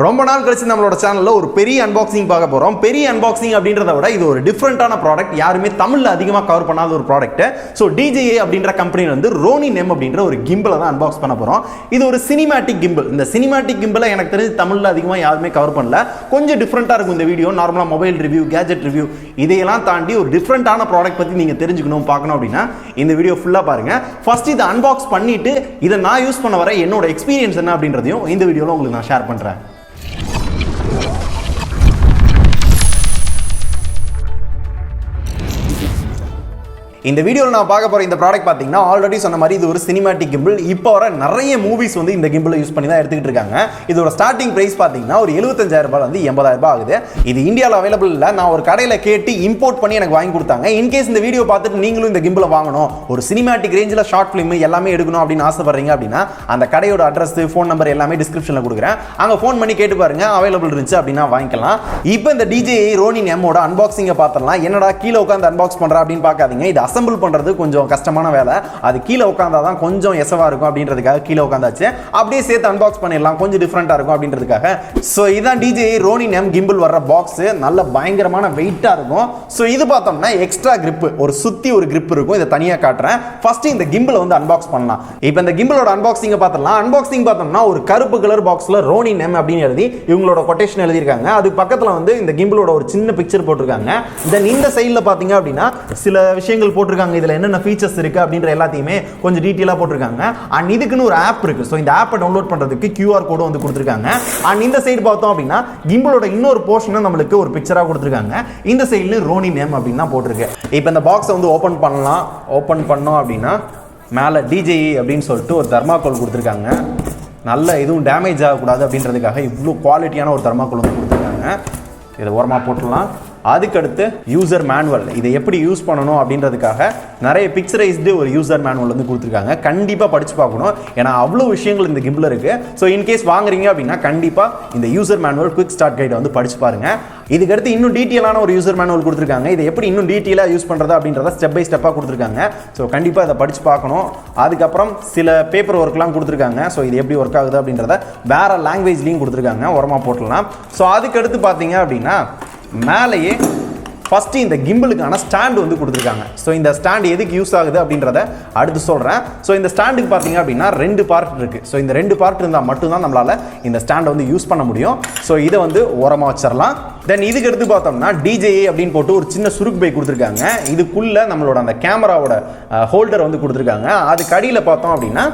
ரொம்ப நாள் கழிச்சு நம்மளோட சேனல்ல ஒரு பெரிய அன்பாக்சிங் பார்க்க போறோம். பெரிய அன்பாக்சிங் அப்படின்றத விட இது ஒரு டிஃபரெண்டான ப்ராடக்ட், யாருமே தமிழ்ல அதிகமா கவர் பண்ணாத ஒரு ப்ராடக்ட். ஸோ DJI அப்படின்ற கம்பெனில வந்து ரோனின் அப்படின்ற ஒரு கிம்பலை தான் அன்பாக்ஸ் பண்ண போறோம். இது ஒரு சினிமேட்டிக் கிம்பல். இந்த சினிமேட்டிக் கிம்பலை எனக்கு தெரிஞ்சு தமிழ்ல அதிகமா யாருமே கவர் பண்ணல. கொஞ்சம் டிஃபரெண்டா இருக்கும் இந்த வீடியோ. நார்மலா மொபைல் ரிவ்யூ, கேஜெட் ரிவ்யூ இதையெல்லாம் தாண்டி ஒரு டிஃபரெண்டான ப்ராடக்ட் பத்தி நீங்க தெரிஞ்சுக்கணும், பார்க்கணும் அப்படின்னா இந்த வீடியோ ஃபுல்லா பாருங்க. ஃபர்ஸ்ட் இதை அன்பாக்ஸ் பண்ணிட்டு இதை நான் யூஸ் பண்ண வர என்னோட எக்ஸ்பீரியன்ஸ் என்ன அப்படின்றதையும் இந்த வீடியோல உங்களுக்கு நான் ஷேர் பண்றேன். இந்த வீடியோவில் நான் பார்க்க போகிற இந்த ப்ராடக்ட் பார்த்தீங்கன்னா ஆல்ரெடி சொன்ன மாதிரி இது ஒரு சினிமேட்டிக் கிம்பிள். இப்போ வர நிறைய மூவிஸ் வந்து இந்த கிம்பிளை யூஸ் பண்ணி தான் எடுத்துக்கிட்டு இருக்காங்க. இதோட ஸ்டார்டிங் பிரைஸ் பார்த்தீங்கன்னா ஒரு 75,000 வந்து 80,000 ஆகுது. இது இந்தியாவில் அவைலபிள் இல்லை. நான் ஒரு கடையில் கேட்டு இம்போர்ட் பண்ணி எனக்கு வாங்கி கொடுத்தாங்க. இன்கேஸ் இந்த வீடியோ பார்த்துட்டு நீங்களும் இந்த கிம்பிளை வாங்கணும், ஒரு சினிமேட்டிக் ரேஞ்சில் ஷார்ட் ஃபிலிம் எல்லாமே எடுக்கணும் அப்படின்னு ஆசைப்படுறீங்க அப்படின்னா அந்த கடையோட அட்ரஸ், ஃபோன் நம்பர் எல்லாமே டிஸ்கிரிப்ஷனில் கொடுக்குறேன். அங்கே ஃபோன் பண்ணி கேட்டு பாருங்க, அவைலபிள் இருந்துச்சு அப்படின்னா வாங்கிக்கலாம். இப்போ இந்த DJI Ronin ஓட அன்பாக்சிங்கை பார்த்துடலாம். என்னடா கீழே உட்காந்து அன்பாக்ஸ் பண்ணுறா அப்படின்னு பார்க்காதீங்க. இது அசம்பிள் பண்றது கொஞ்சம் கஷ்டமான வேலை. அது கீழே உட்கார்ந்தாதான் கொஞ்சம் எசவா இருக்கும் அப்படின்றதுக்காக கீழே உட்கார்ந்தாச்சு. அப்படியே சேர்த்து அன்பாக்ஸ் பண்ணிடலாம், கொஞ்சம் டிஃபரெண்டா இருக்கும் அப்படின்றதுக்காக. சோ இதான் DJI Ronin கிம்பிள் வர்ற பாக்ஸ். நல்ல பயங்கரமான வெயிட்டா இருக்கும். சோ இது பார்த்தோம்னா எக்ஸ்ட்ரா கிரிப், ஒரு சுத்தி ஒரு கிரிப் இருக்கும். இதை தனியா காட்டுறேன். ஃபர்ஸ்ட் இந்த கிம்பிளை வந்து அன்பாக்ஸ் பண்ணலாம். இப்போ இந்த கிம்பிளோட அன்பாக்சிங் பார்த்தலாம். அன்பாக்சிங் பார்த்தோம்னா ஒரு கருப்பு கலர் பாக்ஸ்ல Ronin அப்படின்னு எழுதி இவங்களோட கொட்டேஷன் எழுதியிருக்காங்க. அது பக்கத்துல வந்து இந்த கிம்பிளோட ஒரு சின்ன பிக்சர் போட்டிருக்காங்க. தென் இந்த சைடுல பாத்தீங்க அப்படின்னா சில விஷயங்கள் போட்டிருக்காங்க. இதுல என்னென்ன ஃபீச்சர்ஸ் இருக்கு அப்படின்ற எல்லாத்தையுமே கொஞ்சம் டீடைலா போட்டிருக்காங்க. அண்ட் இதுக்குன்னு ஒரு ஆப் இருக்கு. ஸோ இந்த ஆப்பை டவுன்லோட் பண்றதுக்கு QR கோடு வந்து கொடுத்துருக்காங்க. அண்ட் இந்த சைடு பார்த்தோம் அப்படின்னா கிம்பிளோட இன்னொரு போர்ஷனை நம்மளுக்கு ஒரு பிக்சரா கொடுத்துருக்காங்க. இந்த சைடுல Ronin அப்படின்னு தான் போட்டிருக்கு. இப்போ இந்த பாக்ஸை வந்து ஓபன் பண்ணலாம். ஓபன் பண்ணோம் அப்படின்னா மேலே DJI அப்படின்னு சொல்லிட்டு ஒரு தர்மாக்கோல் கொடுத்துருக்காங்க. நல்ல எதுவும் டேமேஜ் ஆகக்கூடாது அப்படின்றதுக்காக இவ்வளோ குவாலிட்டியான ஒரு தர்மாக்கோல் வந்து கொடுத்துருக்காங்க. இதை ஓரமாக போட்டுடலாம். அதுக்கடுத்து யூசர் மேனுவல், இதை எப்படி யூஸ் பண்ணணும் அப்படின்றதுக்காக நிறைய பிக்சரைஸ்டு ஒரு யூசர் மேனுவல் வந்து கொடுத்துருக்காங்க. கண்டிப்பாக படிச்சு பார்க்கணும், ஏன்னா அவ்வளோ விஷயங்கள் இந்த கிம்பிள் இருக்கு. ஸோ இன்கேஸ் வாங்குறீங்க அப்படின்னா கண்டிப்பாக இந்த யூசர் மேனுவல் குவிக் ஸ்டார்ட் கைடை வந்து படிச்சு பாருங்க. இதுக்கடுத்து இன்னும் டீட்டெயிலான ஒரு யூசர் மேனுவல் கொடுத்துருக்காங்க. இதை எப்படி இன்னும் டீட்டெயிலாக யூஸ் பண்ணுறது அப்படின்றத ஸ்டெப் பை ஸ்டெப்பாக கொடுத்துருக்காங்க. ஸோ கண்டிப்பாக இதை படிச்சு பார்க்கணும். அதுக்கப்புறம் சில பேப்பர் ஒர்க்லாம் கொடுத்துருக்காங்க. ஸோ இது எப்படி ஒர்க் ஆகுது அப்படின்றத வேற லாங்குவேஜ்லையும் கொடுத்துருக்காங்க. உரமாக போட்டுடலாம். ஸோ அதுக்கடுத்து பார்த்தீங்க அப்படின்னா மேலேயே ஃபர்ஸ்ட் இந்த கிம்பிளுக்கான ஸ்டாண்ட் வந்து கொடுத்துருக்காங்க. ஸோ இந்த ஸ்டாண்ட் எதுக்கு யூஸ் ஆகுது அப்படின்றத அடுத்து சொல்கிறேன். ஸோ இந்த ஸ்டாண்டுக்கு பார்த்தீங்க அப்படின்னா 2 பார்ட் இருக்குது. ஸோ இந்த 2 பார்ட் இருந்தால் மட்டும்தான் நம்மளால் இந்த ஸ்டாண்டை வந்து யூஸ் பண்ண முடியும். ஸோ இதை வந்து ஓரமாக வச்சிடலாம். தென் இதுக்கு எடுத்து பார்த்தோம்னா DJI அப்படின்னு போட்டு ஒரு சின்ன சுருக்கு பை கொடுத்துருக்காங்க. இதுக்குள்ளே நம்மளோட அந்த கேமராவோட ஹோல்டர் வந்து கொடுத்துருக்காங்க. அதுக்கு அடியில் பார்த்தோம் அப்படின்னா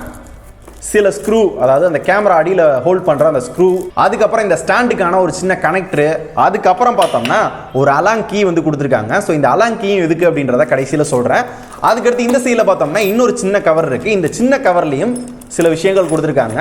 சில ஸ்க்ரூ, அதாவது அந்த கேமரா அடியில் ஹோல்ட் பண்ணுற அந்த ஸ்க்ரூ, அதுக்கப்புறம் இந்த ஸ்டாண்டுக்கான ஒரு சின்ன கனெக்டரு, அதுக்கப்புறம் பார்த்தோம்னா ஒரு அலாங் கீ வந்து கொடுத்துருக்காங்க. ஸோ இந்த அலாங் கீயும் எதுக்கு அப்படின்றத கடைசியில் சொல்கிறேன். அதுக்கடுத்து இந்த சைடில் பார்த்தோம்னா இன்னொரு சின்ன கவர் இருக்குது. இந்த சின்ன கவர்லையும் சில விஷயங்கள் கொடுத்துருக்காங்க.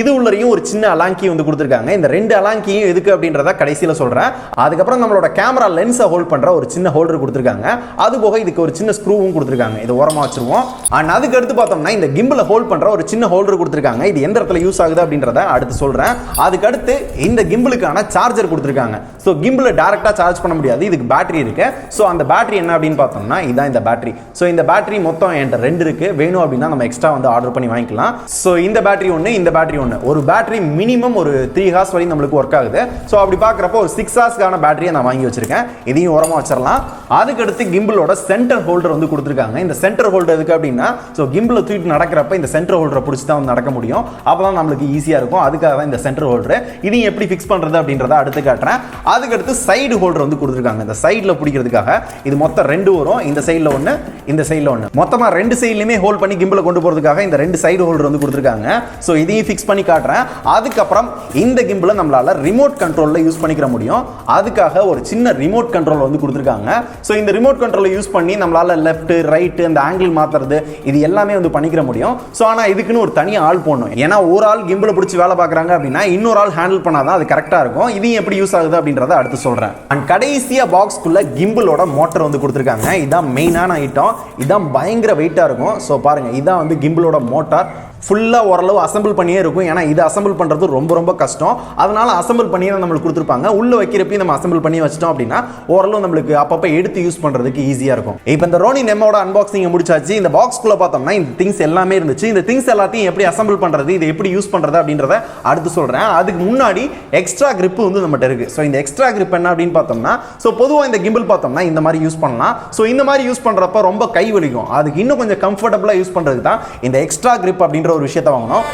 இது உள்ளரையும் ஒரு சின்ன அலாங்கி வந்து கொடுத்துருக்காங்க. இந்த 2 அலாங்கியும் எதுக்கு அப்படின்றத கடைசியில் சொல்கிறேன். அதுக்கப்புறம் நம்மளோட கேமரா லென்ஸை ஹோல்ட் பண்ணுற ஒரு சின்ன ஹோல்டர் கொடுத்துருக்காங்க. அது போக இதுக்கு ஒரு சின்ன ஸ்க்ரூவும் கொடுத்துருக்காங்க. இது ஓரமாக வச்சிருவோம். அண்ட் அதுக்கு அடுத்து பார்த்தோம்னா இந்த கிம்பிளை ஹோல்ட் பண்ணுற ஒரு சின்ன ஹோல்டர் கொடுத்துருக்காங்க. இது எந்த இடத்துல யூஸ் ஆகுது அப்படின்றத அடுத்து சொல்கிறேன். அதுக்கடுத்து இந்த கிம்பிளுக்கான சார்ஜர் கொடுத்துருக்காங்க. ஸோ கிம்பிளை டேரெக்டாக சார்ஜ் பண்ண முடியாது, இதுக்கு பேட்டரி இருக்கு. ஸோ அந்த பேட்டரி என்ன அப்படின்னு பார்த்தோம்னா இதான் இந்த பேட்டரி. ஸோ இந்த பேட்டரி மொத்தம் என்கிட்ட 2 இருக்கு. வேணும் அப்படின்னா நம்ம எக்ஸ்ட்ரா வந்து ஆர்டர் பண்ணி வாங்கிக்கலாம். ஸோ இந்த பேட்டரி ஒன்று, இந்த பேட்டரி ஒன்று. ஒரு பேட்டரி மினிமம் ஒரு 3 ஹார்ஸ் வரைக்கும் நம்மளுக்கு ஒர்க் ஆகுது. ஸோ அப்படி பார்க்குறப்போ ஒரு 6 ஹார்ஸ்க்கான பேட்டரியை நான் வாங்கி வச்சிருக்கேன். இதையும் உரமாக வச்சிடலாம். அதுக்கடுத்து கிம்பிளோட சென்டர் ஹோல்டர் வந்து கொடுத்துருக்காங்க. இந்த சென்டர் ஹோல்டர் எதுக்கு அப்படின்னா ஸோ கிம்பிளை தூக்கிட்டு நடக்கிறப்ப இந்த சென்டர் ஹோல்டரை பிடிச்சி தான் வந்து நடக்க முடியும். அப்போ தான் நம்மளுக்கு ஈஸியாக இருக்கும். அதுக்காக தான் இந்த சென்டர் ஹோல்டர். இதையும் எப்படி ஃபிக்ஸ் பண்ணுறது அப்படின்றத அடுத்து காட்டுறேன். அதுக்கடுத்து சைடு ஹோல்டர் வந்து கொடுத்துருக்காங்க. இந்த சைடில் பிடிக்கிறதுக்காக இது மொத்தம் 2 வரும். இந்த சைடில் ஒன்று, இந்த சைடில் ஒன்று. மொத்தமாக 2 சைட்லையுமே ஹோல்ட் பண்ணி கிம்பிளை கொண்டு போகிறதுக்காக இந்த 2 சைடு ஹோல்டர் வந்து கொடுத்துருக்காங்க. சோ இதையும் ஃபிக்ஸ் பண்ணி காட்டுறேன். அதுக்கப்புறம் இந்த கிம்பிளை நம்மளால ரிமோட் கண்ட்ரோல்ல யூஸ் பண்ணிக்கிற முடியும். அதுக்காக ஒரு சின்ன ரிமோட் கண்ட்ரோல் வந்து கொடுத்துருக்காங்க. சோ இந்த ரிமோட் கண்ட்ரோலை யூஸ் பண்ணி நம்மளால லெஃப்ட், ரைட், அந்த ஆங்கிள் மாத்துறது இது எல்லாமே வந்து பண்ணிக்கிற முடியும். சோ ஆனா இதுக்குன்னு ஒரு தனி ஆள் போடணும். ஏன்னா ஒரு ஆள் கிம்பிளை பிடிச்சி வேலை பார்க்குறாங்க அப்படின்னா இன்னொரு ஆள் ஹேண்டில் பண்ணாதான் அது கரெக்டாக இருக்கும். இதையும் எப்படி யூஸ் ஆகுது அப்படின்றத அடுத்து சொல்றேன். அண்ட் கடைசியா பாக்ஸ்க்குள்ள கிம்பிளோட மோட்டர் வந்து கொடுத்துருக்காங்க. இதான் மெயினான ஐட்டம். இதான் பயங்கர வெயிட்டா இருக்கும். ஸோ பாருங்க, இதான் வந்து கிம்பிளோட மோட்டார். ஃபுல்லாக ஓரளவு அசம்பிள் பண்ணியே இருக்கும். ஏன்னா இது அசம்பிள் பண்ணுறது ரொம்ப ரொம்ப கஷ்டம். அதனால அசம்பிள் பண்ணியே நம்மளுக்கு கொடுத்துருப்பாங்க. உள்ள வைக்கிறப்பையும் நம்ம அசம்பிள் பண்ணி வச்சிட்டோம் அப்படின்னா ஓரளவு நம்மளுக்கு அப்பப்போ எடுத்து யூஸ் பண்ணுறதுக்கு ஈஸியாக இருக்கும். இப்போ இந்த ரோனின் எம்மோட அன்பாக்சிங் முடிச்சாச்சு. இந்த பாக்ஸ்குள்ளே பார்த்தோம்னா இந்த திங்ஸ் எல்லாமே இருந்துச்சு. இந்த திங்ஸ் எல்லாத்தையும் எப்படி அசம்பிள் பண்ணுறது, இது எப்படி யூஸ் பண்ணுறது அப்படின்றத அடுத்து சொல்கிறேன். அதுக்கு முன்னாடி எக்ஸ்ட்ரா கிரிப் வந்து நம்மகிட்ட இருக்கு. ஸோ இந்த எக்ஸ்ட்ரா கிரிப் என்ன அப்படின்னு பார்த்தோம்னா, ஸோ பொதுவாக இந்த கிம்பிள் பார்த்தோம்னா இந்த மாதிரி யூஸ் பண்ணலாம். ஸோ இந்த மாதிரி யூஸ் பண்ணுறப்ப ரொம்ப கை வலிக்கும். அதுக்கு இன்னும் கொஞ்சம் கம்ஃபர்டபுளாக யூஸ் பண்ணுறதுக்கு தான் இந்த எக்ஸ்ட்ரா கிரிப் அப்படின்ற ஒரு விஷயத்தை வாங்கணும்.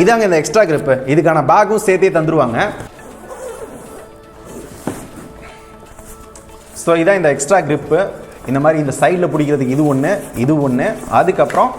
இதாங்க இந்த எக்ஸ்ட்ரா கிரிப். இதுக்கான பேக்கும் சேர்த்தே தந்துருவாங்க. ஸோ இதான் இந்த எக்ஸ்ட்ரா கிரிப்பு. இந்த மாதிரி இந்த சைடில் பிடிக்கிறதுக்கு இது ஒன்று, அதுக்கப்புறம்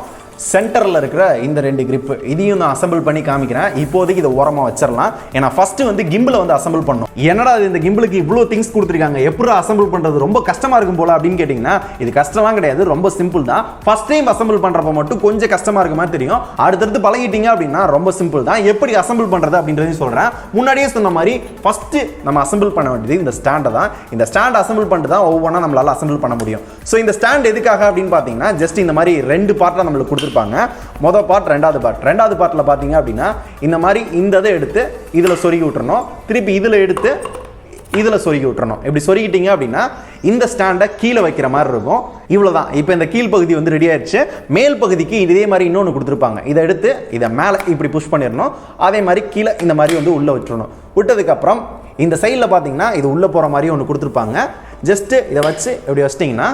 சென்டரில் இருக்கிற இந்த 2 கிரிப்பு இதையும் நான் அசம்பிள் பண்ணி காமிக்கிறேன். இப்போதைக்கு இதை ஓரமாக வச்சிடலாம். ஏன்னா ஃபர்ஸ்ட் வந்து கிம்பிளை வந்து அசம்பிள் பண்ணணும். என்னடா இந்த கிம்பிளுக்கு இவ்வளோ திங்ஸ் கொடுத்துருக்காங்க, எப்படி அசம்பிள் பண்ணுறது, ரொம்ப கஷ்டமாக இருக்கும் போல அப்படின்னு கேட்டிங்கன்னா இது கஷ்டம்லாம் கிடையாது, ரொம்ப சிம்பிள் தான். ஃபர்ஸ்ட் டைம் அசம்பிள் பண்ணுறப்ப மட்டும் கொஞ்சம் கஷ்டமாக இருக்க மாதிரி தெரியும். அடுத்தடுத்து பழகிட்டீங்க அப்படின்னா ரொம்ப சிம்பிள் தான். எப்படி அசம்பிள் பண்ணுறது அப்படின்றதையும் சொல்கிறேன். முன்னாடியே சொன்ன மாதிரி ஃபர்ஸ்ட் நம்ம அசம்பிள் பண்ண வேண்டியது இந்த ஸ்டாண்டை தான். இந்த ஸ்டாண்ட் அசம்பிள் பண்ணிட்டு தான் ஒவ்வொன்றா நம்மளால அசம்பிள் பண்ண முடியும். ஸோ இந்த ஸ்டாண்ட் எதுக்காக அப்படின்னு பார்த்தீங்கன்னா ஜஸ்ட் இந்த மாதிரி 2 பார்ட்டாக நம்மளுக்கு கொடுத்துருப்பாங்க. மொதல் பார்ட், ரெண்டாவது பார்ட்டில் பார்த்தீங்க அப்படின்னா இந்த மாதிரி இந்த இதை எடுத்து இதில் சொருகி விட்டுறணும். திருப்பி இதில் எடுத்து இதில் சொருகி விட்டுறணும். இப்படி சொருகிட்டீங்க அப்படின்னா இந்த ஸ்டாண்டை கீழே வைக்கிற மாதிரி இருக்கும். இவ்வளோதான். இப்போ இந்த கீழ் பகுதி வந்து ரெடி ஆயிடுச்சு. மேல் பகுதிக்கு இதே மாதிரி இன்னொன்று கொடுத்துருப்பாங்க. இதை எடுத்து இதை மேலே இப்படி புஷ் பண்ணிடணும். அதே மாதிரி கீழே இந்த மாதிரி வந்து உள்ளே விட்டுறணும். விட்டதுக்கப்புறம் இந்த சைடில் பார்த்தீங்கன்னா இது உள்ளே போகிற மாதிரி ஒன்று கொடுத்துருப்பாங்க. ஜஸ்ட்டு இதை வச்சு இப்படி வச்சிட்டிங்கன்னா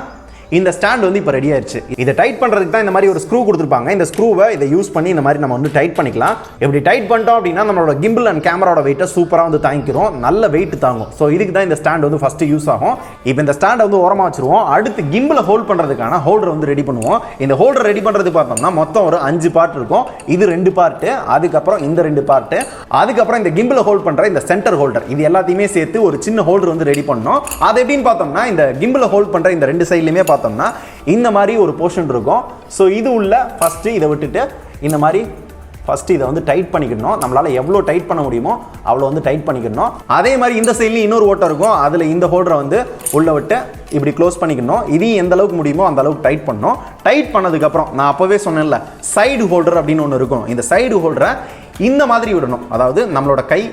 இந்த ஸ்டாண்ட் வந்து இப்போ ரெடி ஆயிடுச்சு. இதை டைட் பண்ணுறதுக்கு தான் இந்த மாதிரி ஒரு ஸ்க்ரூ கொடுத்துருப்பாங்க. இந்த ஸ்க்ரூவை இதை யூஸ் பண்ணி இந்த மாதிரி நம்ம வந்து டைட் பண்ணிக்கலாம். இப்படி டைட் பண்ணிட்டோம் அப்படின்னா நம்மளோட கிம்பிள் அண்ட் கேமராவோட வெயிட்டை சூப்பராக வந்து தாங்கிக்கிறோம். நல்ல வெயிட் தாங்கும். ஸோ இதுக்கு தான் இந்த ஸ்டாண்ட் வந்து ஃபஸ்ட்டு யூஸ் ஆகும். இப்போ இந்த ஸ்டாண்டை வந்து ஓரமாக வச்சுருவோம். அடுத்து கிம்பிளை ஹோல்ட் பண்ணுறதுக்கான ஹோல்டர் வந்து ரெடி பண்ணுவோம். இந்த ஹோல்டர் ரெடி பண்ணுறது பார்த்தோம்னா மொத்தம் ஒரு 5 பார்ட் இருக்கும். இது 2 பார்ட்டு, அதுக்கப்புறம் இந்த 2 பார்ட்டு, அதுக்கப்புறம் இந்த கிம்பிளை ஹோல்ட் பண்ணுற இந்த சென்டர் ஹோல்டர், இது எல்லாத்தையுமே சேர்த்து ஒரு சின்ன ஹோல்டர் வந்து ரெடி பண்ணோம். அது எப்படின்னு பார்த்தோம்னா இந்த கிம்பிளை ஹோல்ட் பண்ணுற இந்த 2 சைட்லையுமே பார்த்தோம்னா இந்த மாதிரி ஒரு போர்ஷன் இருக்கும். ஸோ இது உள்ள ஃபஸ்ட்டு இதை விட்டுட்டு இந்த மாதிரி ஃபஸ்ட்டு இதை வந்து டைட் பண்ணிக்கணும். நம்மளால் எவ்வளோ டைட் பண்ண முடியுமோ அவ்வளோ வந்து டைட் பண்ணிக்கணும். அதே மாதிரி இந்த சைட்லேயும் இன்னொரு ஓட்டை இருக்கும். அதில் இந்த ஹோல்டரை வந்து உள்ளே விட்டு இப்படி க்ளோஸ் பண்ணிக்கணும். இதையும் எந்த அளவுக்கு முடியுமோ அந்த அளவுக்கு டைட் பண்ணணும். டைட் பண்ணதுக்கப்புறம் நான் அப்போவே சொன்னேன்ல சைடு ஹோல்டர் அப்படின்னு ஒன்று இருக்கும். இந்த சைடு ஹோல்டரை இந்த மாதிரி விடணும். அதாவது நம்மளோட கை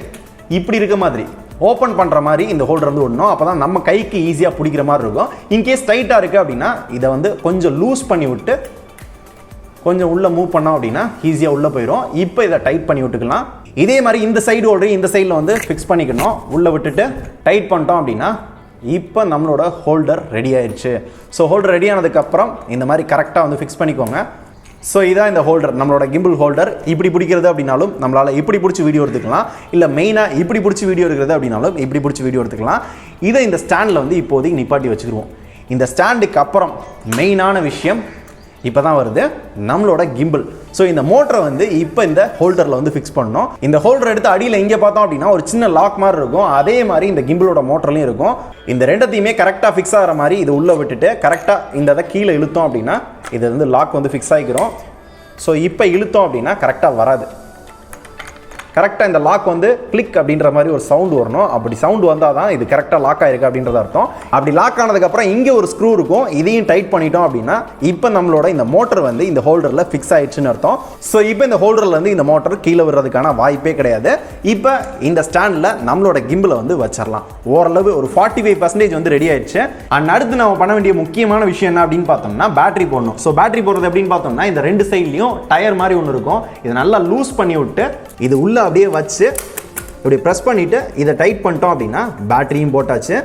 இப்படி இருக்க மாதிரி ஓப்பன் பண்ணுற மாதிரி இந்த ஹோல்டர் வந்து விடணும். அப்போ தான் நம்ம கைக்கு ஈஸியாக பிடிக்கிற மாதிரி இருக்கும். இன்கேஸ் டைட்டாக இருக்குது அப்படின்னா இதை வந்து கொஞ்சம் லூஸ் பண்ணி விட்டு கொஞ்சம் உள்ளே மூவ் பண்ணோம் அப்படின்னா ஈஸியாக உள்ளே போயிடும். இப்போ இதை டைட் பண்ணி விட்டுக்கலாம். இதே மாதிரி இந்த சைடு ஹோல்டர் இந்த சைடில் வந்து ஃபிக்ஸ் பண்ணிக்கணும். உள்ளே விட்டுட்டு டைட் பண்ணிட்டோம் அப்படின்னா இப்போ நம்மளோட ஹோல்டர் ரெடி ஆயிடுச்சு. ஸோ ஹோல்டர் ரெடி ஆனதுக்கப்புறம் இந்த மாதிரி கரெக்டாக வந்து ஃபிக்ஸ் பண்ணிக்கோங்க. ஸோ இதான் இந்த ஹோல்டர், நம்மளோட கிம்பிள் ஹோல்டர். இப்படி பிடிக்கிறது அப்படின்னாலும் நம்மளால் இப்படி பிடிச்சி வீடியோ எடுத்துக்கலாம். இல்லை மெயினாக இப்படி பிடிச்சி வீடியோ எடுக்கிறது அப்படின்னாலும் இப்படி பிடிச்சி வீடியோ எடுத்துக்கலாம். இதை இந்த ஸ்டாண்டில் வந்து இப்போதைக்கு நிப்பாட்டி வச்சுக்கிடுவோம். இந்த ஸ்டாண்டுக்கு அப்புறம் மெயினான விஷயம் இப்போ தான் வருது, நம்மளோட கிம்பிள். ஸோ இந்த மோட்டரை வந்து இப்போ இந்த ஹோல்டரில் வந்து ஃபிக்ஸ் பண்ணணும். இந்த ஹோல்டர் எடுத்து அடியில் இங்கே பார்த்தோம் அப்படின்னா ஒரு சின்ன லாக் மாதிரி இருக்கும். அதே மாதிரி இந்த கிம்பிளோட மோட்டர்லையும் இருக்கும். இந்த ரெண்டத்தையுமே கரெக்டாக ஃபிக்ஸ் ஆகிற மாதிரி இது உள்ளே விட்டுட்டு கரெக்டாக இந்த இதை கீழே இழுத்தோம் அப்படின்னா இது வந்து லாக் வந்து ஃபிக்ஸ் ஆகிக்கிறோம். ஸோ இப்போ இழுத்தோம் அப்படின்னா கரெக்டாக வராது. கரெக்டாக இந்த லாக் வந்து கிளிக் அப்படின்ற மாதிரி ஒரு சவுண்டு வரணும். அப்படி சவுண்டு வந்தால் தான் இது கரெக்டாக லாக் ஆகிருக்கு அப்படின்றத அர்த்தம். அப்படி லாக் ஆனதுக்கப்புறம் இங்கே ஒரு ஸ்க்ரூ இருக்கும். இதையும் டைட் பண்ணிட்டோம் அப்படின்னா இப்போ நம்மளோட இந்த மோட்டர் வந்து இந்த ஹோல்டரில் ஃபிக்ஸ் ஆயிடுச்சுன்னு அர்த்தம். ஸோ இப்போ இந்த ஹோல்டரில் வந்து இந்த மோட்டர் கீழே விடுறதுக்கான வாய்ப்பே கிடையாது. இப்போ இந்த ஸ்டாண்டில் நம்மளோட கிம்பிளை வந்து வச்சிடலாம். ஓரளவு ஒரு 45% வந்து ரெடி ஆயிடுச்சு. அண்ட் அடுத்து நம்ம பண்ண வேண்டிய முக்கியமான விஷயம் என்ன அப்படின்னு பார்த்தோம்னா பேட்டரி போடணும். ஸோ பேட்டரி போடுறது எப்படின்னு பார்த்தோம்னா இந்த 2 சைட்லையும் டயர் மாதிரி ஒன்று இருக்கும். இதை நல்லா லூஸ் பண்ணி விட்டு இது உள்ள அப்படியே வச்சு இப்படி ப்ரெஸ் பண்ணிட்டு இதை டைட் பண்ணிட்டோம் அப்படின்னா பேட்டரியும் போட்டாச்சு.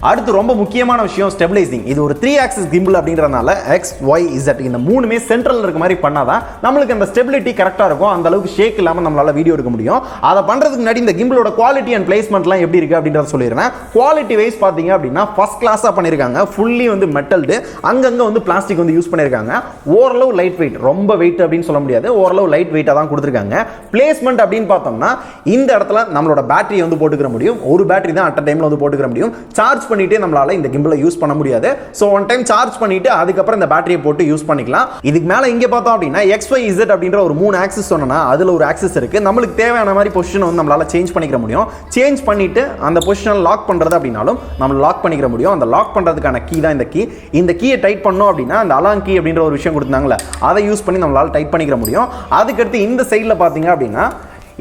அடுத்து ரொம்ப முக்கியமான விஷயம் ஸ்டெபிலைசிங். இது ஒரு 3 ஆக்சிஸ் கிம்பிள் அப்படின்றதுனால எக்ஸ் ஒய் இசட் இந்த மூணுமே சென்ட்ரல் இருக்க மாதிரி பண்ணாதான் நம்மளுக்கு அந்த ஸ்டெபிலிட்டி கரெக்டாக இருக்கும். அந்த அளவுக்கு ஷேக் இல்லாமல் நம்மளால வீடியோ எடுக்க முடியும். அதை பண்ணுறதுக்கு முன்னாடி இந்த கிம்பிளோட குவாலிட்டி அண்ட் பிளேஸ்மெண்ட்லாம் எப்படி இருக்குது அப்படின்றத சொல்லிடுறேன். குவாலிட்டி வைஸ் பார்த்தீங்க அப்படின்னா ஃபர்ஸ்ட் கிளாஸாக பண்ணியிருக்காங்க. ஃபுல்லி வந்து மெட்டல்டு, அங்கங்கே வந்து பிளாஸ்டிக் வந்து யூஸ் பண்ணியிருக்காங்க. ஓரளவு லைட் வெயிட், ரொம்ப வெயிட் அப்படின்னு சொல்ல முடியாது, ஓரளவு லைட் வெயிட்டாக தான் கொடுத்துருக்காங்க. பிளேஸ்மெண்ட் அப்படின்னு பார்த்தோம்னா இந்த இடத்துல நம்மளோட பேட்டரியை வந்து போட்டுக்கிற முடியும். ஒரு பேட்டரி தான் அட் அ டைமில் வந்து போட்டுக்கிற முடியும். சார்ஜ் பண்ணிட்டு நம்மளால இந்த கிம்பிளை யூஸ் பண்ண முடியாது. ஸோ ஒன் டைம் சார்ஜ் பண்ணிட்டு அதுக்கப்புறம் இந்த பேட்டரியை போட்டு யூஸ் பண்ணிக்கலாம். இதுக்கு மேலே இங்கே பார்த்தோம் அப்படின்னா XYZ அப்படின்ற ஒரு 3 ஆக்சிஸ் சொன்னா அதில் ஒரு ஆக்சிஸ் இருக்கு. நம்மளுக்கு தேவையான மாதிரி பொசிஷன் வந்து நம்மளால சேஞ்ச் பண்ணிக்க முடியும். சேஞ்ச் பண்ணிட்டு அந்த பொசிஷன் லாக் பண்றது அப்படின்னாலும் நம்ம லாக் பண்ணிக்க முடியும். அந்த லாக் பண்றதுக்கான கீ தான் இந்த கீ. இந்த கீயை டைட் பண்ணோம் அப்படின்னா அந்த அலாங் கீ அப்படின்ற ஒரு விஷயம் கொடுத்தாங்களே அதை யூஸ் பண்ணி நம்மளால டைட் பண்ணிக்க முடியும். அதுக்கடுத்து இந்த சைடில் பார்த்தீங்க அப்படின்னா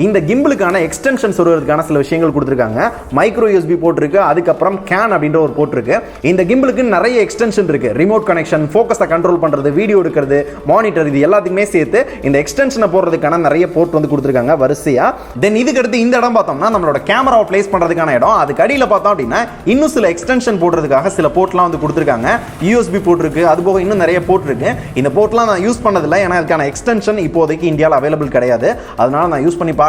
இந்த கிம்பிளுக்கான எக்ஸ்டென்ஷன் சொல்றதுக்கான சில விஷயங்கள் கொடுத்துருக்காங்க. மைக்ரோ USB போர்ட் இருக்கு, அதுக்கப்புறம் கேன் அப்படின்ற ஒரு போர்ட் இருக்கு. இந்த கிம்பிளுக்கு நிறைய எக்ஸ்டென்ஷன் இருக்கு. ரிமோட் கனெக்ஷன், ஃபோக்கஸை கண்ட்ரோல் பண்றது, வீடியோ எடுக்கிறது, மானிட்டர், இது எல்லாத்துக்குமே சேர்த்து இந்த எக்ஸ்டென்ஷனை போடுறதுக்கான நிறைய போர்ட் வந்து கொடுத்துருக்காங்க வரிசையா. தென் இதுக்கு அடுத்து இந்த இடம் பார்த்தோம்னா நம்மளோட கேமராவை பிளேஸ் பண்றதுக்கான இடம். அதுக்கு அடியில் பார்த்தோம் அப்படின்னா இன்னும் சில எக்ஸ்டென்ஷன் போடுறதுக்காக சில போர்ட்லாம் வந்து கொடுத்துருக்காங்க. USB போர்ட் இருக்கு, அது போக இன்னும் நிறைய போர்ட் இருக்கு. இந்த போர்ட்லாம் நான் யூஸ் பண்ணதில்லை, ஏன்னா அதுக்கான எக்ஸ்டென்ஷன் இப்போதைக்கு இந்தியாவில் அவைலபிள் கிடையாது. அதனால நான் யூஸ் பண்ணி பார்க்கல.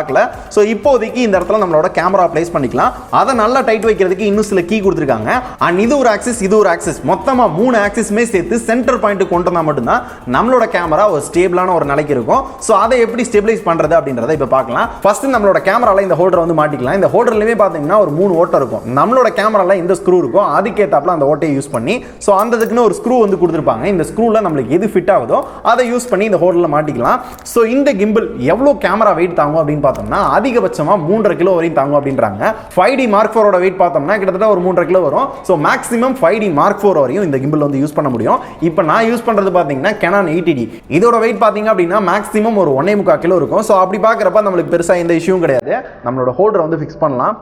சோ இப்போதைக்கு இந்த இடத்துல நம்மளோட கேமரா பிளேஸ் பண்ணிக்கலாம். அதை நல்லா டைட் வைக்கிறதுக்கு இன்னும் சில கீ கொடுத்துருக்காங்க. அண்ட் இது ஒரு ஆக்சிஸ், இது ஒரு ஆக்சிஸ், மொத்தமா 3 ஆக்சிஸ்மே சேர்த்து சென்டர் பாயிண்ட் கொண்டு வந்தா மட்டும்தான் நம்மளோட கேமரா ஒரு ஸ்டேபிளான ஒரு நிலைக்கு இருக்கும். சோ அதை எப்படி ஸ்டெபிலைஸ் பண்றது அப்படின்றத இப்ப பார்க்கலாம். ஃபர்ஸ்ட் நம்மளோட கேமரால இந்த ஹோல்டர் வந்து மாட்டிக்கலாம். இந்த ஹோல்டர்லயே பாத்தீங்கன்னா ஒரு 3 ஓட்டை இருக்கும். நம்மளோட கேமரால இந்த ஸ்க்ரூ இருக்கும், அதுக்கேத்தாப்புல அந்த ஓட்டையை யூஸ் பண்ணி சோ அந்ததுக்குன்னு ஒரு ஸ்க்ரூ வந்து கொடுத்துருப்பாங்க. இந்த ஸ்க்ரூல நம்மளுக்கு எது ஃபிட் ஆகுதோ அதை யூஸ் பண்ணி இந்த ஹோல்டர்ல மாட்டிக்கலாம். சோ இந்த கிம்பிள் எவ்வளவு கேமரா வெயிட் தாங்கும் அப்படின்னு பார்த்தோம்னா அதிகபட்சமா 3.5 கிலோ வரையும் தாங்கும் அப்படின்றாங்க. 5D Mark 4 ஓட வெயிட் பார்த்தோம்னா கிட்டத்தட்ட ஒரு 3.5 கிலோ வரும். சோ மேக்ஸிமம் 5D Mark 4 வரையும் இந்த கிம்பிள் வந்து யூஸ் பண்ண முடியும். இப்போ நான் யூஸ் பண்றது பாத்தீங்கன்னா Canon 80D. இதோட வெயிட் பாத்தீங்க அப்படின்னா மேக்ஸிமம் ஒரு 1.25 கிலோ இருக்கும். சோ அப்படி பார்க்கறப்ப நம்மளுக்கு பெருசா எந்த இஷ்யூவும் கிடையாது. நம்மளோட ஹோல்டர் வந்து ஃபிக்ஸ் பண்ணலாம்.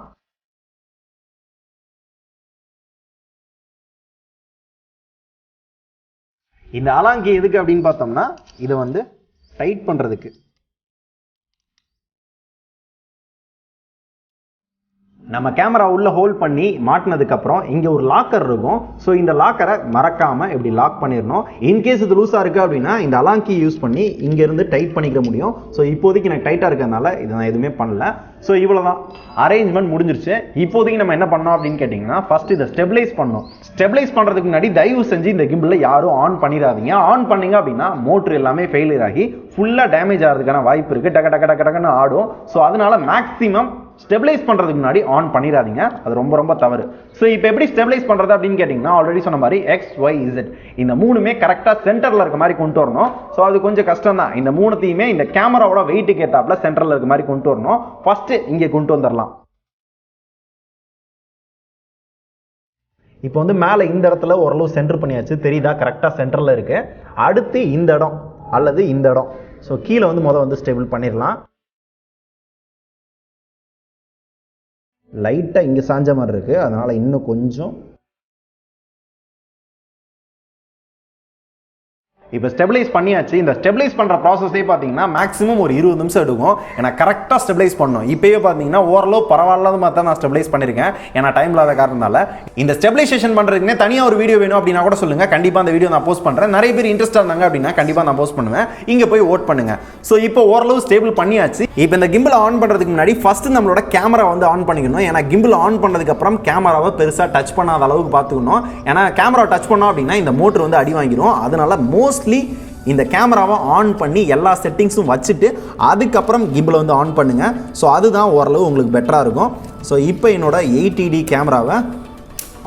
இந்த அலாங்கி எதுக்கு அப்படின்னு பார்த்தோம்னா இதை வந்து டைட் பண்றதுக்கு. நம்ம கேமரா உள்ள ஹோல்ட் பண்ணி மாட்டினதுக்கு அப்புறம் இங்க ஒரு லாக்கர் இருக்கும். சோ இந்த லாக்கரை மறக்காம இப்படி லாக் பண்ணிடணும். இன்கேஸ் இது லூஸா இருக்கு அப்படின்னா இந்த அலாங்கி யூஸ் பண்ணி இங்க இருந்து டைட் பண்ணிக்க முடியும். சோ இப்போதைக்கு எனக்கு டைட்டா இருக்கிறதுனால இதை நான் எதுவுமே பண்ணல. சோ இவ்வளவுதான், அரேஞ்ச்மெண்ட் முடிஞ்சிருச்சு. இப்போதைக்கு நம்ம என்ன பண்ணோம் அப்படின்னு கேட்டீங்கன்னா ஃபர்ஸ்ட் இதை ஸ்டெபிலைஸ் பண்ணணும். ஸ்டெபிலைஸ் பண்றதுக்கு முன்னாடி தயவு செஞ்சு இந்த கிம்பிளை யாரும் ஆன் பண்ணிடாதீங்க. ஆன் பண்ணீங்க அப்படின்னா மோட்டர் எல்லாமே ஃபெயிலியர் ஆகி ஃபுல்லா டேமேஜ் ஆகிறதுக்கான வாய்ப்பு இருக்கு. டக டக டக டகன்னு ஆடும். சோ அதனால மேக்ஸிமம் ஸ்டெபிலைஸ் பண்றதுக்கு முன்னாடி ஆன் பண்ணிடாதீங்க, அது ரொம்ப ரொம்ப தவறு. சோ இப்போ எப்படி ஸ்டெபிலைஸ் பண்றது அப்படின்னு கேட்டீங்கன்னா ஆல்ரெடி சொன்ன மாதிரி XYZ இந்த மூணுமே கரெக்டா சென்டர்ல இருக்க மாதிரி கொண்டு வரணும். சோ அது கொஞ்சம் கஷ்டம் தான். இந்த மூணுத்தையுமே இந்த கேமராவோட வெயிட்டுக்கு ஏத்தாப்புல சென்டர்ல இருக்க மாதிரி கொண்டு வரணும். ஃபர்ஸ்ட் இங்க கொண்டு வந்துடலாம். இப்போ வந்து மேல இந்த இடத்துல ஓரளவு சென்டர் பண்ணியாச்சு, தெரியுதா? கரெக்டா சென்டர்ல இருக்கு. அடுத்து இந்த இடம் அல்லது இந்த இடம், சோ கீழே வந்து முதல்ல வந்து ஸ்டேபிள் பண்ணிடலாம். லைட்டா இங்க சாஞ்ச மாதிரி இருக்கு, அதனால இன்னும் கொஞ்சம். இப்போ ஸ்டெபிலைஸ் பண்ணியாச்சு. இந்த ஸ்டெபிலைஸ் பண்ற ப்ராசஸே பார்த்தீங்கன்னா மேக்ஸிமம் ஒரு 20 நிமிஷம் எடுக்கும். ஏன்னா கரெக்டாக ஸ்டெபிலைஸ் பண்ணணும். இப்போயே பார்த்தீங்கன்னா ஓரளவு பரவாயில்லாத மாதிரி தான் நான் ஸ்டெபிலைஸ் பண்ணியிருக்கேன், ஏன்னா டைம் இல்லாத காரணத்தால. இந்த ஸ்டெபிலைசேஷன் பண்ணுறதுக்குனே தனியாக ஒரு வீடியோ வேணும் அப்படின்னா கூட சொல்லுங்க, கண்டிப்பாக அந்த வீடியோ நான் போஸ்ட் பண்ணுறேன். நிறைய பேர் இன்ட்ரெஸ்டாக இருந்தாங்க அப்படின்னா கண்டிப்பாக நான் போஸ்ட் பண்ணுவேன், இங்கே போய் ஓட் பண்ணுங்க. ஸோ இப்போ ஓரளவு ஸ்டேபிள் பண்ணியாச்சு. இப்போ இந்த கிம்பிள் ஆன் பண்ணுறதுக்கு முன்னாடி ஃபர்ஸ்ட் நம்மளோட கேமரா வந்து ஆன் பண்ணிக்கணும். ஏன்னா கிம்பிள் ஆன் பண்ணதுக்கு அப்புறம் கேமராவை பெருசாக டச் பண்ணாத அளவுக்கு பார்த்துக்கணும். ஏன்னா கேமரா டச் பண்ணோம் அப்படின்னா இந்த மோட்டர் வந்து அடி வாங்கிடும். அதனால மோஸ்ட்லி இந்த கேமராவை ஆன் பண்ணி எல்லா செட்டிங்ஸும் வச்சுட்டு அதுக்கப்புறம் கிம்பிளை வந்து ஆன் பண்ணுங்க. ஸோ அதுதான் ஓரளவு உங்களுக்கு பெட்டராக இருக்கும். ஸோ இப்போ என்னோட 80D கேமராவை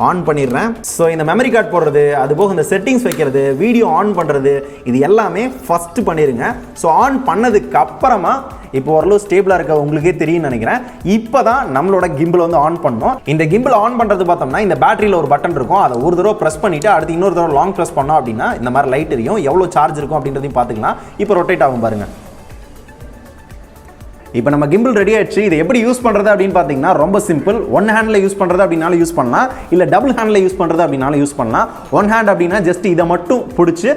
ஆன் பண்ணிடுறேன். ஸோ இந்த மெமரி கார்டு போடுறது, அது போக இந்த செட்டிங்ஸ் வைக்கிறது, வீடியோ ஆன் பண்ணுறது, இது எல்லாமே ஃபர்ஸ்ட் பண்ணிடுங்க. ஸோ ஆன் பண்ணதுக்கு அப்புறமா இப்போ ஓரளவு ஸ்டேபிளாக இருக்க உங்களுக்கே தெரியும் நினைக்கிறேன். இப்போ தான் நம்மளோட கிம்பிள் வந்து ஆன் பண்ணோம். இந்த கிம்பிள் ஆன் பண்ணுறது பார்த்தோம்னா இந்த பேட்டரியில் ஒரு பட்டன் இருக்கும், அதை ஒரு தடவை ப்ரெஸ் பண்ணிவிட்டு அடுத்து இன்னொரு தடவை லாங் ப்ரெஸ் பண்ணோம் அப்படின்னா இந்த மாதிரி லைட் எரியும். எவ்வளோ சார்ஜ் இருக்கும் அப்படின்றதையும் பார்த்துக்கலாம். இப்போ ரொட்டேட் ஆகும் பாருங்க. இப்போ நம்ம கிம்பிள் ரெடி ஆயிடுச்சு. இதை எப்படி யூஸ் பண்ணுறது அப்படின்னு பார்த்தீங்கன்னா ரொம்ப சிம்பிள். ஒன் ஹேண்டில் யூஸ் பண்ணுறது அப்படின்னாலும் யூஸ் பண்ணலாம், இல்லை டபுள் ஹேண்டில் யூஸ் பண்ணுறது அப்படின்னாலும் யூஸ் பண்ணலாம். ஒன் ஹேண்ட் அப்படின்னா ஜஸ்ட் இதை மட்டும் பிடிச்சி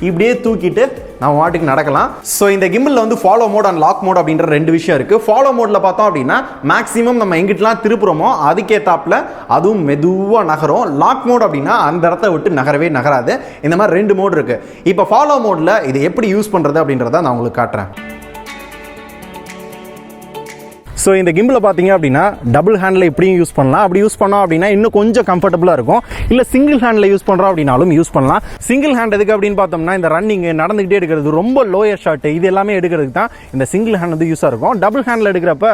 இப்படியே தூக்கிட்டு நம்ம வாட்டுக்கு நடக்கலாம். ஸோ இந்த கிம்பிளில் வந்து follow mode and lock mode அப்படின்ற 2 விஷயம் இருக்குது. ஃபாலோ மோடில் பார்த்தோம் அப்படின்னா மேக்ஸிமம் நம்ம எங்கிட்டலாம் திருப்புறோமோ அதுக்கேற்றாப்புல அதுவும் மெதுவாக நகரும். லாக் மோட் அப்படின்னா அந்த இடத்த விட்டு நகரவே நகராது. இந்த மாதிரி 2 மோட் இருக்குது. இப்போ ஃபாலோ மோடில் இதை எப்படி யூஸ் பண்ணுறது அப்படின்றத நான் உங்களுக்கு காட்டுறேன். ஸோ இந்த கிம்பில் பார்த்தீங்க அப்படின்னா டபுள் ஹேண்டில் இப்படியும் யூஸ் பண்ணலாம். அப்படி யூஸ் பண்ணோம் அப்படின்னா இன்னும் கொஞ்சம் கம்ஃபர்டபுளாக இருக்கும். இல்லை சிங்கிள் ஹேண்டில் யூஸ் பண்ணுறோம் அப்படின்னாலும் யூஸ் பண்ணலாம். சிங்கிள் ஹேண்ட் எதுக்கு அப்படின்னு பார்த்தோம்னா இந்த ரன்னிங் நடந்துகிட்டே எடுக்கிறது, ரொம்ப லோயர் ஷாட், இது எல்லாமே எடுக்கிறதுக்கு தான் இந்த சிங்கிள் ஹேண்ட் வந்து யூஸாக இருக்கும். டபுள் ஹேண்டில் எடுக்கிறப்ப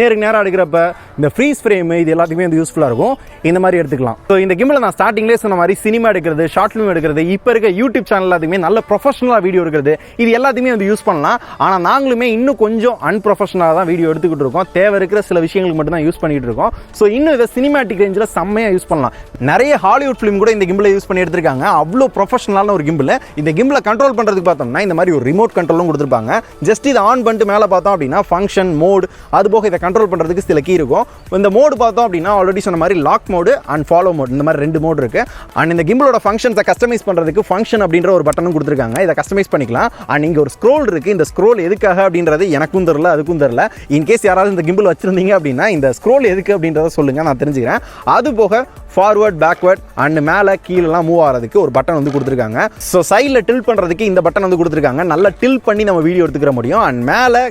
நேருக்கு நேராக எடுக்கிறப்ப இந்த ஃப்ரீஸ் ஃப்ரேம் இது எல்லாத்துக்குமே வந்து யூஸ்ஃபுல்லாக இருக்கும். இந்த மாதிரி எடுத்துக்கலாம். ஸோ இந்த கிம்பில் நான் ஸ்டார்டிங்லேயே சொன்ன மாதிரி சினிமா எடுக்கிறது, ஷார்ட் ஃபிலிம் எடுக்கிறது, இப்போ இருக்க யூடியூப் சேனல் எல்லாத்துக்குமே நல்ல ப்ரொஃபஷனலாக வீடியோ எடுக்கிறது, இது எல்லாத்தையுமே வந்து யூஸ் பண்ணலாம். ஆனால் நாங்களுமே இன்னும் கொஞ்சம் அன்ப்ரொஃபஷனலாக தான் வீடியோ எடுத்துக்கிட்டு இருக்கோம். தேவை இருக்கிற சில விஷயங்களுக்கு மட்டும் தான் யூஸ் பண்ணிட்டு இருக்கோம். ஸோ இன்னும் இதை சினிமாட்டிக் ரேஞ்சில் செம்மையாக யூஸ் பண்ணலாம். நிறைய ஹாலிவுட் ஃபிலிம் கூட இந்த கிம்பிளை யூஸ் பண்ணி எடுத்திருக்காங்க. அவ்வளோ ப்ரொஃபஷனலான ஒரு கிம்பிள். இந்த கிம்பிளை கண்ட்ரோல் பண்ணுறதுக்கு பார்த்தோம்னா இந்த மாதிரி ஒரு ரிமோட் கண்ட்ரோலும் கொடுத்துருப்பாங்க. ஜஸ்ட் இதை ஆன் பண்ணிட்டு மேலே பார்த்தோம் அப்படின்னா ஃபங்க்ஷன் மோட், அது போக இதை கண்ட்ரோல் பண்ணுறதுக்கு சில கீ இருக்கும். இந்த மோடு பார்த்தோம் அப்படின்னா ஆல்ரெடி சொன்ன மாதிரி lock mode and follow mode, இந்த மாதிரி 2 மோடு இருக்கு. அண்ட் இந்த கிம்பிளோட ஃபங்க்ஷன்ஸை கஸ்டமைஸ் பண்ணுறதுக்கு ஃபங்க்ஷன் அப்படின்ற ஒரு பட்டனும் கொடுத்துருக்காங்க. இதை கஸ்டமைஸ் பண்ணிக்கலாம். அண்ட் இங்கே ஒரு ஸ்க்ரோல் இருக்கு. இந்த ஸ்க்ரோல் எதுக்காக அப்படின்றது எனக்கும் தெரியல, அதுக்கும் தெரியல. இன்கேஸ் யாராவது இந்த கிம்பிள் வச்சிருந்தீங்க அப்படின்னா இந்த ஸ்க்ரோல் எதுக்கு அப்படின்றத சொல்லுங்க, நான் தெரிஞ்சுக்கிறேன். அது போக ஃபார்வர்ட், பேக்வர்ட் அண்ட் மேலே கீழெல்லாம் மூவ் ஆகிறதுக்கு ஒரு பட்டன் வந்து கொடுத்துருக்காங்க. ஸோ சைடில் டில்ட் பண்ணுறதுக்கு இந்த பட்டன் வந்து கொடுத்துருக்காங்க. நல்லா டில்ட் பண்ணி நம்ம வீடியோ எடுத்துக்கிற முடியும். அண்ட் மேலே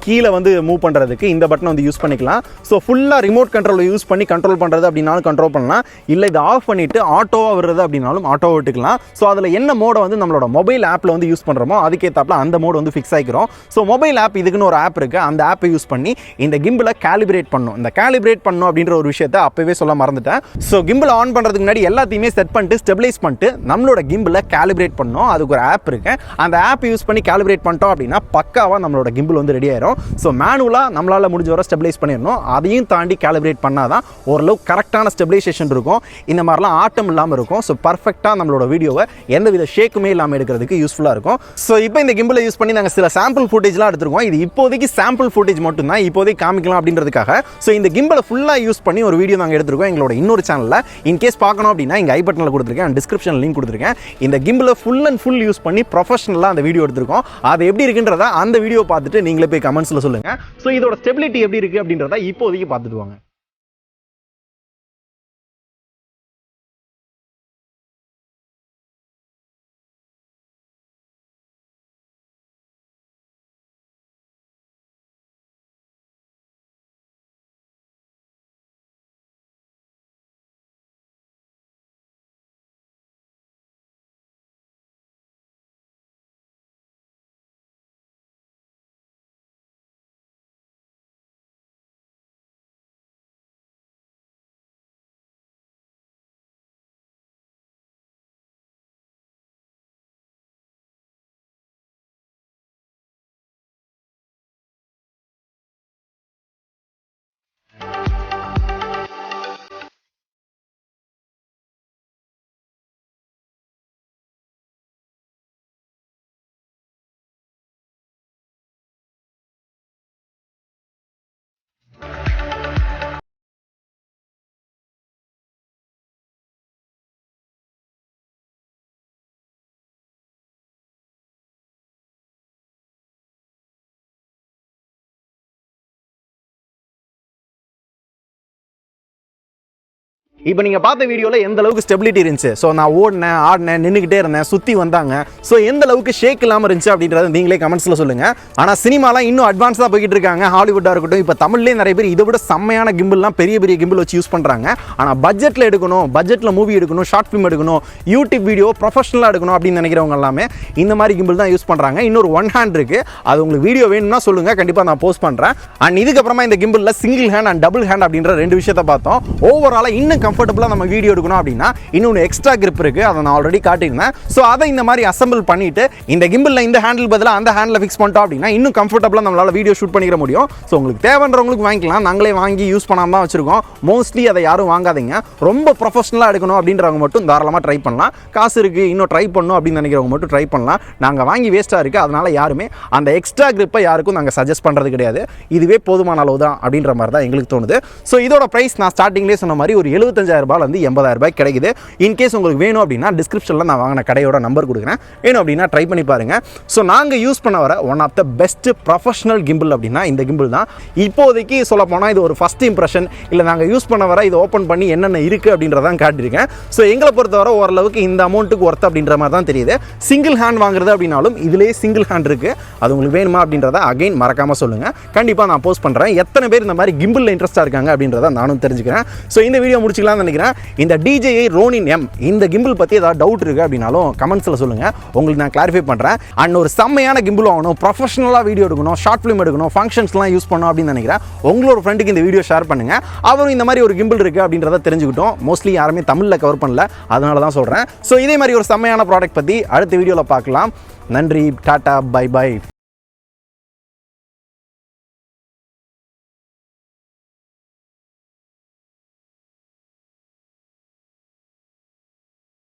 கீழே வந்து மூவ் பண்ணுறதுக்கு இந்த பட்டன் வந்து யூஸ் பண்ணிக்கலாம். ஸோ ஃபுல்லாக ரிமோட் கண்ட்ரோல் யூஸ் பண்ணி கண்ட்ரோல் பண்ணுறது அப்படின்னாலும் கண்ட்ரோல் பண்ணலாம். இல்லை இதை ஆஃப் பண்ணிவிட்டு ஆட்டோவாக வருது அப்படின்னாலும் ஆட்டோவாக விட்டுக்கலாம். ஸோ அதில் என்ன மோடை வந்து நம்மளோட மொபைல் ஆப்பில் வந்து யூஸ் பண்ணுறோமோ அதுக்கேற்றாப்பில் அந்த மோடு வந்து ஃபிக்ஸ் ஆகிக்கிறோம். ஸோ மொபைல் ஆப் இதுக்குன்னு ஒரு ஆப் இருக்குது. அந்த ஆப்பை யூஸ் பண்ணி இந்த கிம்பிளை கேலிபிரேட் பண்ணணும். இந்த கேலிபிரேட் பண்ணணும் அப்படின்ற ஒரு விஷயத்தை அப்போவே சொல்ல மறந்துட்டேன். ஸோ கிம்பிளை ஆன் பண்ணுறதுக்கு முன்னாடி எல்லாத்தையுமே செட் பண்ணிட்டு ஸ்டெபிலைஸ் பண்ணிட்டு நம்மளோட கிம்பிளை கேலிபிரேட் பண்ணணும். அதுக்கு ஒரு ஆப் இருக்குது. அந்த ஆப் யூஸ் பண்ணி கேலிபிரேட் பண்ணிட்டோம் அப்படின்னா பக்காவாக நம்மளோட கிம்பிள் வந்து ரெடி ஆயிரும். ஸோ மேனுவலாக நம்மளால் முடிஞ்ச வரை ஸ்டெபிலைஸ் பண்ணிடணும். அதையும் தாண்டி கேலிபிரேட் பண்ணாதான் ஓரளவு கரெக்டான ஸ்டெபிலைசேஷன் இருக்கும். இந்த மாதிரிலாம் ஆட்டம் இல்லாமல் இருக்கும். ஸோ பர்ஃபெக்டாக நம்மளோட வீடியோவை எந்தவித ஷேக்குமே இல்லாமல் எடுக்கிறதுக்கு யூஸ்ஃபுல்லாக இருக்கும். ஸோ இப்போ இந்த கிம்பிளை யூஸ் பண்ணி நாங்கள் சில சாம்பிள் ஃபுட்டேஜ்லாம் எடுத்துருக்கோம். இது இப்போதைக்கு சாம்பிள் ஃபுட்டேஜ் மட்டும் தான், இப்போதைக்கு காமிக்கலாம் அப்படின்றதுக்காக. ஸோ இந்த கிம்பிளை ஃபுல்லாக யூஸ் பண்ணி ஒரு வீடியோ நாங்கள் எடுத்துருக்கோம் எங்களோட இன்னொரு சேனலில். இன்கேஸ் பார்க்கணும் அப்படின்னா இங்கே ஐ பட்டனில் கொடுத்துருக்கேன், டிஸ்கிரிப்ஷன் லிங்க் கொடுத்துருக்கேன். இந்த கிம்பிளை ஃபுல் அண்ட் ஃபுல் யூஸ் பண்ணி ப்ரொஃபஷனலாக அந்த வீடியோ எடுத்துருக்கோம். அது எப்படி இருக்குன்றத அந்த வீடியோ பார்த்துட்டு நீங்களே போய் கமெண்ட்ஸில் சொல்லுங்கள். ஸோ இதோட ஸ்டெபிலிட்டி எப்படி இருக்கு அப்படின்றத இப்போதைக்கு பார்த்துட்டு வாங்க. இப்போ நீங்கள் பார்த்த வீடியோவில் எந்த அளவுக்கு ஸ்டெபிலிட்டி இருந்துச்சு, ஸோ நான் ஓடினேன், ஆடினேன், நின்றுக்கிட்டே இருந்தேன், சுற்றி வந்தாங்க, ஸோ எந்த அளவுக்கு ஷேக் இல்லாமல் இருந்துச்சு அப்படின்றத நீங்களே கமெண்ட்ஸில் சொல்லுங்கள். ஆனால் சினிமாலாம் இன்னும் அட்வான்ஸாக போய்கிட்டு இருக்காங்க. ஹாலிவுட்டாக இருக்கட்டும், இப்போ தமிழ்லேயே நிறைய பேர் இதை விட செம்மையான கிம்பிள்லாம் பெரிய பெரிய கிம்பிள் வச்சு யூஸ் பண்ணுறாங்க. ஆனால் பட்ஜெட்டில் எடுக்கணும், பட்ஜெட்டில் மூவி எடுக்கணும், ஷார்ட் ஃபிலிம் எடுக்கணும், யூடியூப் வீடியோ ப்ரொஃபஷனலாக எடுக்கணும் அப்படின்னு நினைக்கிறவங்க எல்லாமே இந்த மாதிரி கிம்பிள் தான் யூஸ் பண்ணுறாங்க. இன்னொரு ஒன் ஹேண்ட் இருக்குது, அது உங்களுக்கு வீடியோ வேணும்னா சொல்லுங்கள், கண்டிப்பாக நான் போஸ்ட் பண்ணுறேன். அண்ட் இதுக்கப்புறமா இந்த கிம்பிளில் single hand and double hand அப்படின்ற 2 விஷயத்தை பார்த்தோம். ஓவராலாக இன்னும் கம்ஃபர்டபுளாக நம்ம வீடியோ எடுக்கணும் அப்படின்னா இன்னொன்று எக்ஸ்ட்ரா கிரிப் இருக்கு, அதை நான் ஆல்ரெடி காட்டியிருந்தேன். ஸோ அதை இந்த மாதிரி அசம்பிள் பண்ணிட்டு இந்த கிம்பிளில் இந்த ஹேண்டில் பதிலாக அந்த ஹேண்டில் ஃபிக்ஸ் பண்ணிட்டோம் அப்படின்னா இன்னும் கம்ஃபர்டபுளாக நம்மளால வீடியோ ஷூட் பண்ணிக்கிற முடியும். ஸோ உங்களுக்கு தேவைன்றவங்களுக்கு வாங்கிக்கலாம், நாங்களே வாங்கி யூஸ் பண்ணாமல் தான் வச்சிருக்கோம். மோஸ்ட்லி அதை யாரும் வாங்காதீங்க. ரொம்ப ப்ரொஃபஷனலாக எடுக்கணும் அப்படின்றவங்க மட்டும் தாராளமாக ட்ரை பண்ணலாம். காசு இருக்குது இன்னும் ட்ரை பண்ணணும் அப்படின்னு நினைக்கிறவங்க மட்டும் ட்ரை பண்ணலாம். நாங்கள் வாங்கி வேஸ்ட்டாக இருக்குது, அதனால யாருமே அந்த எக்ஸ்ட்ரா கிரிப்பை யாருக்கும் நாங்கள் சஜஸ்ட் பண்ணுறது கிடையாது. இதுவே போதுமான அளவு தான் அப்படின்ற மாதிரி தான் எங்களுக்கு தோணுது. ஸோ இதோட ப்ரைஸ் நான் ஸ்டார்டிங்லேயே சொன்ன மாதிரி ஒரு 75,000 ரூபாயிலிருந்து 80,000 ரூபாய் கிடைக்குது. இன்கேஸ் உங்களுக்கு வேணும் அப்படின்னா டிஸ்கிரிப்ஷனில் நான் வாங்கின கடையோட நம்பர் கொடுக்குறேன், வேணும் அப்படின்னா ட்ரை பண்ணி பாருங்க. ஸோ நாங்கள் யூஸ் பண்ண வர one of the best professional gimbal அப்படின்னா இந்த கிம்பிள் தான். இப்போதைக்கு சொல்ல போனால் இது ஒரு ஃபஸ்ட் இம்ப்ரெஷன், இல்லை நாங்கள் யூஸ் பண்ண வர இதை ஓப்பன் பண்ணி என்னென்ன இருக்குது அப்படின்றதான் காட்டியிருக்கேன். ஸோ எங்களை பொறுத்தவரை ஓரளவுக்கு இந்த அமௌண்ட்டுக்கு ஒர்த் அப்படின்ற மாதிரி தான் தெரியுது. சிங்கிள் ஹேண்ட் வாங்குறது அப்படின்னாலும் இதுலேயே சிங்கிள் ஹேண்ட் இருக்குது, அது உங்களுக்கு வேணுமா அப்படின்றத அகைன் மறக்காமல் சொல்லுங்கள், கண்டிப்பாக நான் போஸ்ட் பண்ணுறேன். எத்தனை பேர் இந்த மாதிரி கிம்பிளில் இன்ட்ரெஸ்ட்டாக இருக்காங்க அப்படின்றத நானும் தெரிஞ்சுக்கிறேன். ஸோ இந்த வீடியோ முடிச்சுக்கலாம்னு நினைக்கிறேன். இந்த DJI Ronin M இந்த கிம்பிள் பற்றி ஏதாவது டவுட் இருக்குது அப்படின்னாலும் கமெண்ட்ஸில் சொல்லுங்கள், உங்களுக்கு நான் கிளாரிஃபை பண்ணுறேன். அண்ட் ஒரு செம்மையான கிம்பிள் வாங்கணும், ப்ரொஃபஷனலாக வீடியோ எடுக்கணும், ஷார்ட் ஃபிலிம் எடுக்கணும், ஃபங்க்ஷன்ஸ்லாம் யூஸ் பண்ணணும் அப்படின்னு நினைக்கிறேன். உங்களோட ஃப்ரெண்டுக்கு இந்த வீடியோ ஷேர் பண்ணுங்கள், அவரும் இந்த மாதிரி ஒரு கிம்பிள் இருக்குது அப்படின்றத தெரிஞ்சுக்கிட்டோம். மோஸ்ட்லி யாருமே தமிழில் கவர் பண்ணல, அதனால தான் சொல்கிறேன். ஸோ இதே மாதிரி ஒரு செம்மையான ப்ராடக்ட் பற்றி அடுத்த வீடியோவில் பார்க்கலாம். நன்றி, டாட்டா, பை பை.